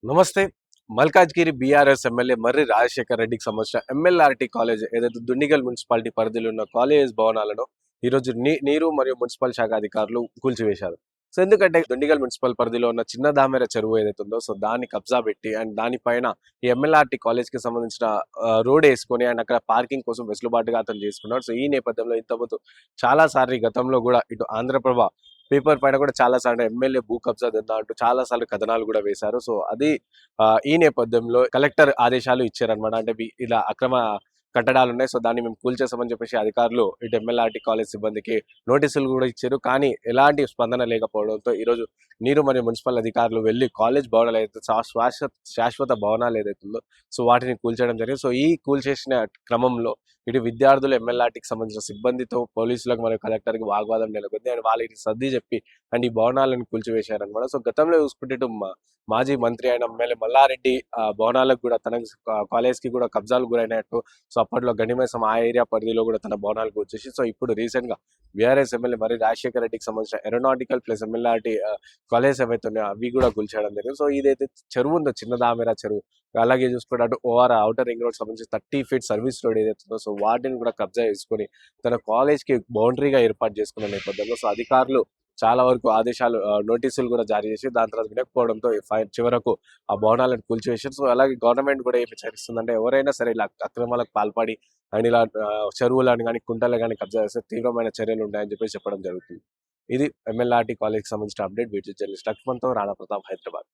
నమస్తే. Malkajgiri BRS MLA మర్రి రాజశేఖర్ రెడ్డికి సంబంధించిన ఎంఎల్ఆర్టీ కాలేజ్ ఏదైతే దుండిగల్ మున్సిపాలిటీ పరిధిలో ఉన్న కాలేజ్ భవనాలను ఈరోజు నీరు మరియు మున్సిపల్ శాఖ అధికారులు కూల్చివేశారు. సో ఎందుకంటే దుండిగల్ మున్సిపల్ పరిధిలో ఉన్న చిన్న దామెర చెరువు ఏదైతే ఉందో సో దాన్ని కబ్జా పెట్టి అండ్ దానిపైన ఈ ఎంఎల్ఆర్టీ కాలేజ్ కి సంబంధించిన రోడ్ వేసుకొని అండ్ అక్కడ పార్కింగ్ కోసం వెసులుబాటుగా అతను చేసుకున్నాడు. సో ఈ నేపథ్యంలో ఇంతకుముందు చాలా సార్లు గతంలో కూడా ఇటు ఆంధ్రప్రభ పేపర్ పైన కూడా చాలా సార్లు ఎమ్మెల్యే భూ కబ్జా దందా అంటూ చాలా సార్లు కథనాలు కూడా వేశారు. సో అది ఈ నేపథ్యంలో కలెక్టర్ ఆదేశాలు ఇచ్చారనమాట. అంటే ఇలా అక్రమ కట్టడాలు ఉన్నాయి, సో దాన్ని మేము కూల్చేసామని చెప్పేసి అధికారులు ఇటు ఎమ్మెల్యేఆర్టీ కాలేజ్ సిబ్బందికి నోటీసులు కూడా ఇచ్చారు. కానీ ఎలాంటి స్పందన లేకపోవడంతో ఈరోజు నీరు మరియు మున్సిపల్ అధికారులు వెళ్ళి కాలేజ్ భవనాలు ఏదైతే శాశ్వత భవనాలు ఏదైతుందో సో వాటిని కూల్చేయడం జరిగింది. సో ఈ కూల్చేసిన క్రమంలో ఇటు విద్యార్థులు ఎమ్మెల్యేఆర్టీకి సంబంధించిన సిబ్బందితో పోలీసులకు మరియు కలెక్టర్కి వాగ్వాదం నెలకొంది. అండ్ వాళ్ళకి సర్ది చెప్పి అండ్ ఈ భవనాలను కూల్చివేశారనమాట. సో గతంలో చూసుకుంటే ఇటు మాజీ మంత్రి అయిన ఎమ్మెల్యే మల్లారెడ్డి భవనాలకు కూడా తన కాలేజ్కి కూడా కబ్జాలు గురైనట్టు సో అప్పట్లో గణిమేసం ఆ ఏరియా పరిధిలో కూడా తన భవనాలకు వచ్చేసి సో ఇప్పుడు రీసెంట్ గా బీఆర్ఎస్ ఎమ్మెల్యే మరి రాజశేఖర రెడ్డికి సంబంధించిన ఏరోనాటికల్ ప్లస్ ఎమ్మెల్యేఆర్టీ కాలేజ్ ఏవైతే ఉన్నాయో అవి కూడా కూల్చేయడం జరిగింది. సో ఇదైతే చెరువు ఉందో చిన్న దామెరా చెరువు, అలాగే చూసుకుంటే అటు ఓఆర్ అవుటర్ రింగ్ రోడ్ సంబంధించి 30 feet సర్వీస్ రోడ్ ఏదైతే ఉందో సో వాటిని కూడా కబ్జా చేసుకుని తన కాలేజ్ కి బౌండరీగా ఏర్పాటు చేసుకున్న నేపథ్యంలో సో అధికారులు చాలా వరకు ఆదేశాలు నోటీసులు కూడా జారీ చేసి దాని తర్వాత వినకపోవడంతో చివరకు ఆ భవనాలను కూల్చివేశారు. సో అలాగే గవర్నమెంట్ కూడా ఏమి హెచ్చరిస్తుందంటే ఎవరైనా సరే ఇలా అక్రమాలకు పాల్పడి అండ్ ఇలా చెరువులను కానీ కుంటలు కానీ కబ్జా చేస్తే తీవ్రమైన చర్యలు ఉంటాయని చెప్పేసి చెప్పడం జరుగుతుంది. ఇది ఎమ్మెల్యేఆర్టీ కాలేజ్కి సంబంధించిన అప్డేట్. వీటి జర్నలిస్ట్ లక్ష్మణ్తో రాణా ప్రతాప్, హైదరాబాద్.